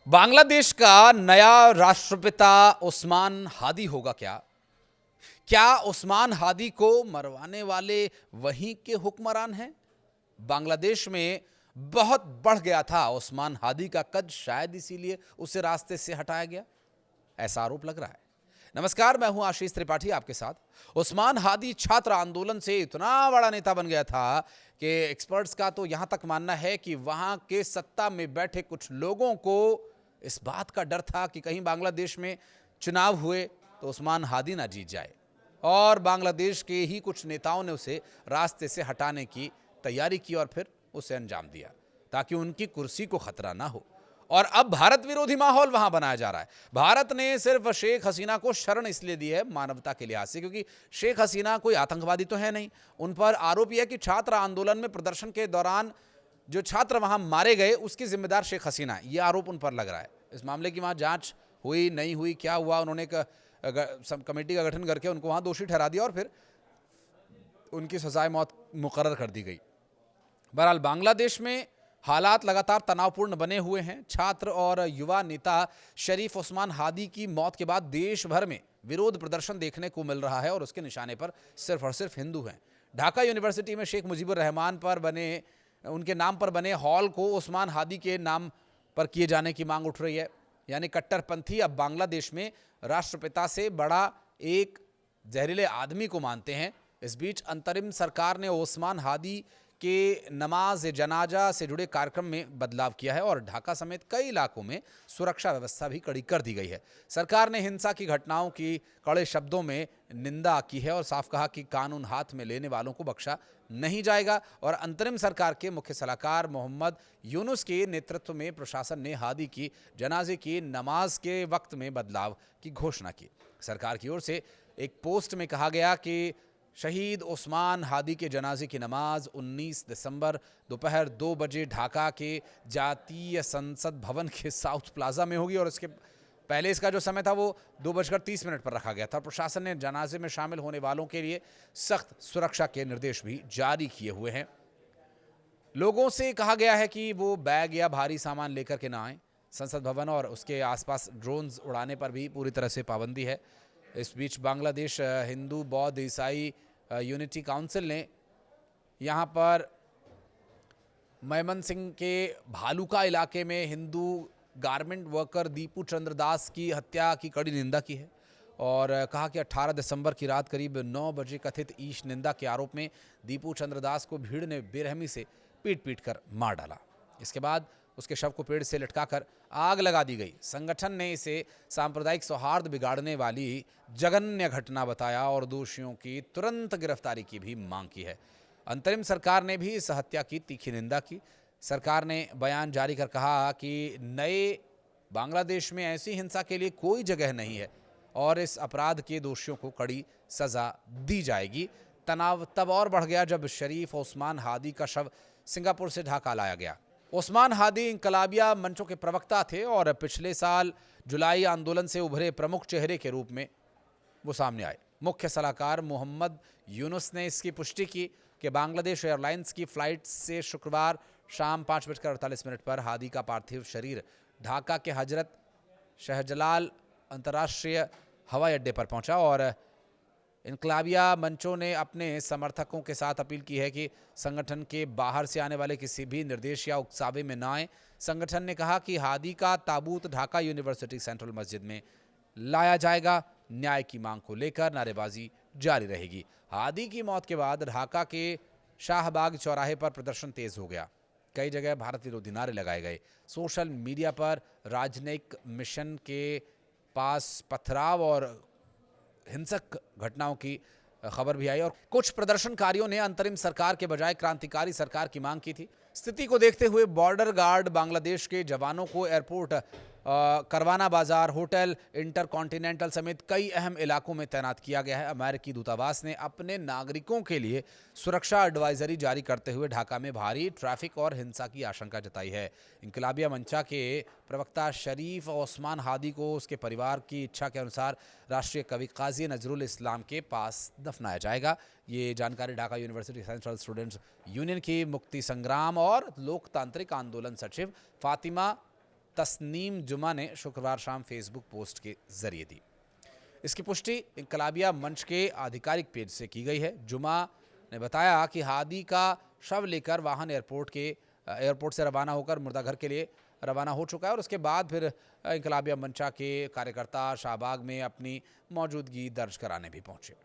बांग्लादेश का नया राष्ट्रपिता उस्मान हादी होगा क्या? क्या उस्मान हादी को मरवाने वाले वहीं के हुक्मरान हैं? बांग्लादेश में बहुत बढ़ गया था उस्मान हादी का कद, शायद इसीलिए उसे रास्ते से हटाया गया, ऐसा आरोप लग रहा है। नमस्कार, मैं हूं आशीष त्रिपाठी आपके साथ। उस्मान हादी छात्र आंदोलन से इतना बड़ा नेता बन गया था कि एक्सपर्ट्स का तो यहां तक मानना है कि वहां के सत्ता में बैठे कुछ लोगों को इस बात का डर था कि कहीं बांग्लादेश में चुनाव हुए तो उस्मान हादी ना जीत जाए, और बांग्लादेश के ही कुछ नेताओं ने उसे रास्ते से हटाने की तैयारी की और फिर उसे अंजाम दिया ताकि उनकी कुर्सी को खतरा ना हो। और अब भारत विरोधी माहौल वहां बनाया जा रहा है। भारत ने सिर्फ शेख हसीना को शरण इसलिए दी है मानवता के लिहाज से, क्योंकि शेख हसीना कोई आतंकवादी तो है नहीं। उन पर आरोप यह है कि छात्र आंदोलन में प्रदर्शन के दौरान जो छात्र वहां मारे गए उसकी जिम्मेदार शेख हसीना है, यह आरोप उन पर लग रहा है। इस मामले की वहां जांच हुई नहीं हुई, क्या हुआ, उन्होंने एक सब कमेटी का गठन करके उनको वहां दोषी ठहरा दिया और फिर उनकी सजाए मौत मुकर्रर कर दी गई। बहरहाल बांग्लादेश में हालात लगातार तनावपूर्ण बने हुए हैं। छात्र और युवा नेता शरीफ उस्मान हादी की मौत के बाद देश भर में विरोध प्रदर्शन देखने को मिल रहा है और उसके निशाने पर सिर्फ और सिर्फ हिंदू हैं। ढाका यूनिवर्सिटी में शेख मुजीबुर रहमान पर बने उनके नाम पर बने हॉल को उस्मान हादी के नाम पर किए जाने की मांग उठ रही है। यानी कट्टरपंथी अब बांग्लादेश में राष्ट्रपिता से बड़ा एक जहरीले आदमी को मानते हैं। इस बीच अंतरिम सरकार ने उस्मान हादी के नमाज जनाजा से जुड़े कार्यक्रम में बदलाव किया है और ढाका समेत कई इलाकों में सुरक्षा व्यवस्था भी कड़ी कर दी गई है। सरकार ने हिंसा की घटनाओं की कड़े शब्दों में निंदा की है और साफ कहा कि कानून हाथ में लेने वालों को बख्शा नहीं जाएगा। और अंतरिम सरकार के मुख्य सलाहकार मोहम्मद यूनुस के नेतृत्व में प्रशासन ने हादी की जनाजे की नमाज के वक्त में बदलाव की घोषणा की। सरकार की ओर से एक पोस्ट में कहा गया कि शहीद उस्मान हादी के जनाजे की नमाज 19 दिसंबर दोपहर 2 बजे ढाका के जातीय संसद भवन के साउथ प्लाजा में होगी और इसके पहले इसका जो समय था वो 2:30 पर रखा गया था। प्रशासन ने जनाजे में शामिल होने वालों के लिए सख्त सुरक्षा के निर्देश भी जारी किए हुए हैं। लोगों से कहा गया है कि वो बैग या भारी सामान लेकर के ना आए। संसद भवन और उसके आसपास ड्रोन्स उड़ाने पर भी पूरी तरह से पाबंदी है। इस बीच बांग्लादेश हिंदू बौद्ध ईसाई यूनिटी काउंसिल ने यहाँ पर मयमनसिंह के भालुका इलाके में हिंदू गारमेंट वर्कर दीपू चंद्र दास की हत्या की कड़ी निंदा की है और कहा कि 18 दिसंबर की रात करीब 9 बजे कथित ईश निंदा के आरोप में दीपू चंद्र दास को भीड़ ने बेरहमी से पीट पीट कर मार डाला। इसके बाद उसके शव को पेड़ से लटकाकर आग लगा दी गई। संगठन ने इसे सांप्रदायिक सौहार्द बिगाड़ने वाली जघन्य घटना बताया और दोषियों की तुरंत गिरफ्तारी की भी मांग की है। अंतरिम सरकार ने भी इस हत्या की तीखी निंदा की। सरकार ने बयान जारी कर कहा कि नए बांग्लादेश में ऐसी हिंसा के लिए कोई जगह नहीं है और इस अपराध के दोषियों को कड़ी सजा दी जाएगी। तनाव तब और बढ़ गया जब शरीफ उस्मान हादी का शव सिंगापुर से ढाका लाया गया। उस्मान हादी इंकलाबिया मंचों के प्रवक्ता थे और पिछले साल जुलाई आंदोलन से उभरे प्रमुख चेहरे के रूप में वो सामने आए। मुख्य सलाहकार मोहम्मद यूनुस ने इसकी पुष्टि की कि बांग्लादेश एयरलाइंस की फ्लाइट से शुक्रवार शाम 5:48 पर हादी का पार्थिव शरीर ढाका के हजरत शाहजलाल अंतर्राष्ट्रीय हवाई अड्डे पर पहुंचा और इनकलाबिया मंचों ने अपने समर्थकों के साथ अपील की है कि संगठन के बाहर से आने वाले किसी भी निर्देश या उकसावे में न आए। संगठन ने कहा कि हादी का ताबूत ढाका यूनिवर्सिटी सेंट्रल मस्जिद में लाया जाएगा। न्याय की मांग को लेकर नारेबाजी जारी रहेगी। हादी की मौत के बाद ढाका के शाहबाग चौराहे पर प्रदर्शन तेज हो गया। कई जगह भारत विरोधी नारे लगाए गए। सोशल मीडिया पर राजनयिक मिशन के पास पथराव और हिंसक घटनाओं की खबर भी आई और कुछ प्रदर्शनकारियों ने अंतरिम सरकार के बजाय क्रांतिकारी सरकार की मांग की थी। स्थिति को देखते हुए बॉर्डर गार्ड बांग्लादेश के जवानों को एयरपोर्ट, करवाना बाजार, होटल, इंटरकॉन्टिनेंटल समेत कई अहम इलाकों में तैनात किया गया है। अमेरिकी दूतावास ने अपने नागरिकों के लिए सुरक्षा एडवाइजरी जारी करते हुए ढाका में भारी ट्रैफिक और हिंसा की आशंका जताई है। इंकलाबिया मंचा के प्रवक्ता शरीफ उस्मान हादी को उसके परिवार की इच्छा के अनुसार राष्ट्रीय कवि काजी नजरुल इस्लाम के पास दफनाया जाएगा। ये जानकारी Dhaka university central students union की मुक्ति संग्राम और लोकतांत्रिक आंदोलन सचिव फातिमा तस्नीम जुमा ने शुक्रवार शाम फेसबुक पोस्ट के जरिए दी। इसकी पुष्टि इंकलाबिया मंच के आधिकारिक पेज से की गई है। जुमा ने बताया कि हादी का शव लेकर वाहन एयरपोर्ट से रवाना होकर मुर्दाघर के लिए रवाना हो चुका है और उसके बाद फिर इंकलाबिया मंचा के कार्यकर्ता शाहबाग में अपनी मौजूदगी दर्ज कराने भी पहुंचे।